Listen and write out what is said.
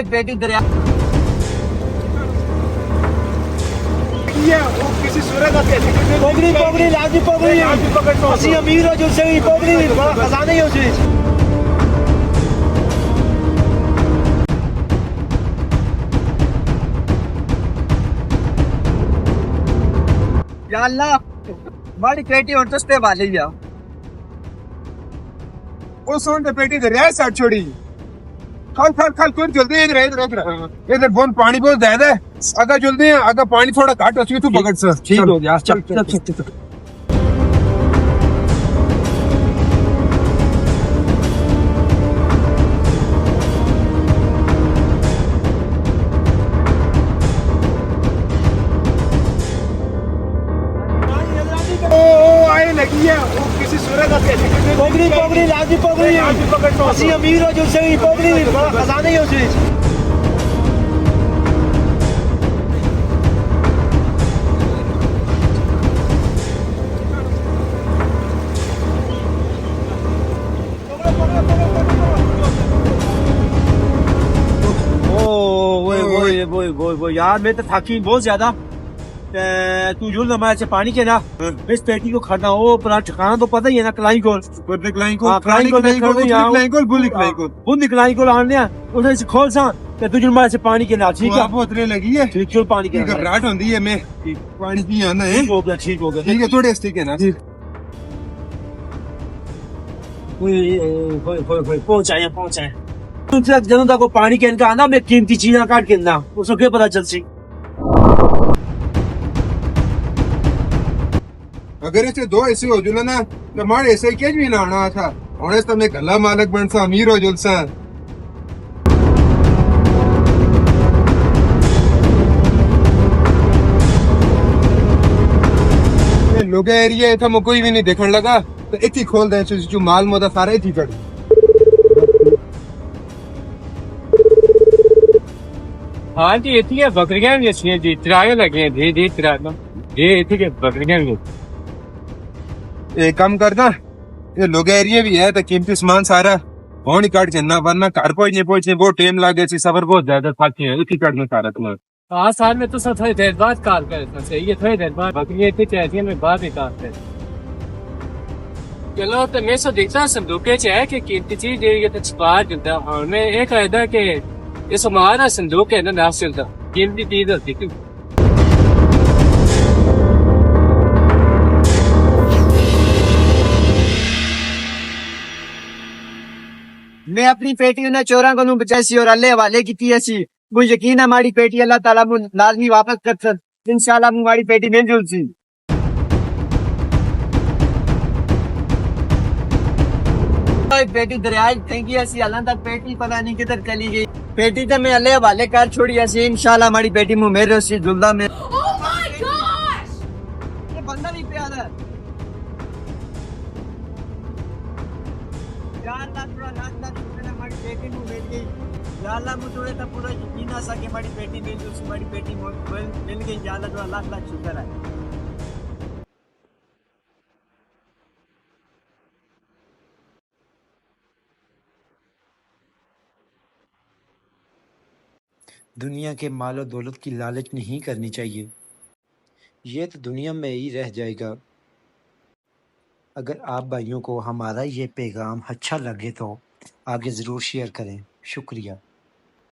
بیٹی دریا کسی صورت پگڑی پگڑی لازمی پگڑی اسی امیر ہو جو سے پگڑی بڑا خزانہ ہی ہو جی یا اللہ ہماری بیٹی ہوں تستے والے یا وہ سون تے پیٹی دریا سائڈ چھوڑی کھل کون جلدی ادھر بون پانی بہت زیادہ ہے اگر جلدی اگر پانی تھوڑا گھٹ ہو چکی تو پکڑ سر ٹھیک ہو گیا چل آئے لگی ہے وہ کسی صورت پگڑی پگڑی لازمی پگڑی اسی امیر ہو جو سے پگڑی بڑا خزانہ ہی ہو جی یار میں تو تھکی بہت زیادہ تو جو ہمارے سے پانی کے نا اس پیٹی کو کھڑنا وہ اپنا ٹھکانا تو پتہ ہی ہے نا کلائی کو نکلائی کو آنے اسے سے کھول سا تو جو ہمارے سے پانی کے نا ٹھیک ہے بوتلیں لگی ہے ٹھیک ہے پانی کے گھبراہٹ ہوندی ہے میں پانی پی آنا ہے ٹھیک ہو گیا ٹھیک ہے تھوڑے ٹھیک ہے نا پہنچائے جنوں تک پانی کے انکا آنا میں قیمتی چیزاں کاٹ کے نا اس کو کیا پتا چل سی اگر اسے دو ایسے ہو جلنا نا تو ہمارے ایسے کیا بھی نہ آنا تھا اور اس میں گلا مالک بن سا امیر ہو جل سا لوگ ایریا تھا میں کوئی بھی نہیں دیکھنے لگا تو اتھی کھول دیں جو مال مودا سارا اتھی کر ہاں جی اتنی بکریاں بھی اچھی ہیں جی ترائے لگے ہیں جی اتنی بکریاں بھی ایک کام کرنا یہ لوگ ایریا بھی ہے تو قیمتی سامان سارا ہوں نہیں کٹ جنا ورنہ گھر پہنچنے بہت ٹائم لگے سی سفر بہت زیادہ تھکی ہیں اتھی کٹنا سارا تمہیں ہاں سال میں تو سب تھوڑی دیر بعد کال کرنا چاہیے تھوڑی دیر بعد بکریاں اتنی چاہتی ہیں میں بعد ہی کال کرتا چلو تو میں سو دیکھتا صندوقے ہے کہ قیمتی چیز یہ تو چھپا جلتا اور میں ایک قاعدہ کہ اس ہمارا صندوق ہے نا نہ چلتا قیمتی چیز ہوتی کیوں میں اپنی پیٹی انہیں چوراں کو بچائی سی اور اللہ حوالے کی سی مجھے یقین ہے ہماری پیٹی اللہ تعالیٰ لازمی واپس کر سک انشاءاللہ ہماری پیٹی مل جل سی پیٹی دریائے پھینکی ایسی اللہ تک پیٹی پتہ نہیں کدھر چلی گئی پیٹی تو میں اللہ حوالے کر چھوڑی ایسی انشاءاللہ ہماری پیٹی منہ میرے سی جلدہ میں یہ بندہ نہیں پیار ہے یا اللہ تھوڑا لاکھ شکر ہے ہماری بیٹی منہ مل گئی یا اللہ مجھے تو پورا یقین آ کہ ہماری بیٹی مل گئی ہماری بیٹی مل گئی یا اللہ تھوڑا لاکھ شکر ہے دنیا کے مال و دولت کی لالچ نہیں کرنی چاہیے یہ تو دنیا میں ہی رہ جائے گا اگر آپ بھائیوں کو ہمارا یہ پیغام اچھا لگے تو آگے ضرور شیئر کریں شکریہ